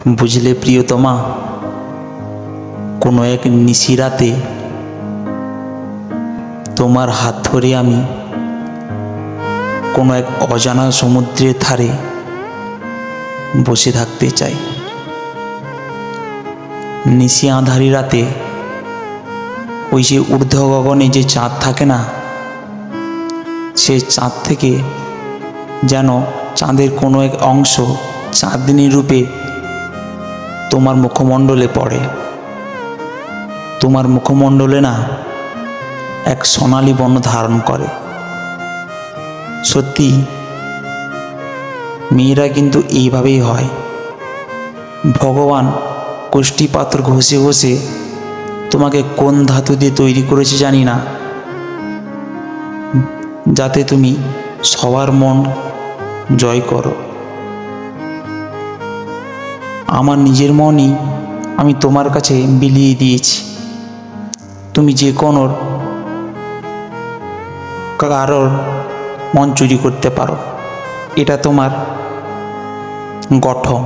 বুঝলে প্রিয়তমা, কোনো এক নিশি রাতে তোমার হাত ধরে আমি কোনো এক অজানা সমুদ্রের ধারে বসে থাকতে চাই। নিশি আঁধারি রাতে ওই যে ঊর্ধ্ব গগনে যে চাঁদ থাকে না, সেই চাঁদ থেকে যেন চাঁদের কোনো এক অংশ চাঁদনী রূপে তোমার মুখমণ্ডলে পড়ে। তোমার মুখমণ্ডলে না এক সোনালী বর্ণ ধারণ করে। সত্যি মেয়েরা কিন্তু এইভাবেই হয়। ভগবান কোষ্ঠী পাথর ঘষে ঘষে তোমাকে কোন ধাতু দিয়ে তৈরি করেছে জানি না, যাতে তুমি সবার মন জয় করো। আমার নিজের মনই আমি তোমার কাছে বিলিয়ে দিয়েছি। তুমি যে কোনো কারোর মন চুরি করতে পারো, এটা তোমার গঠন।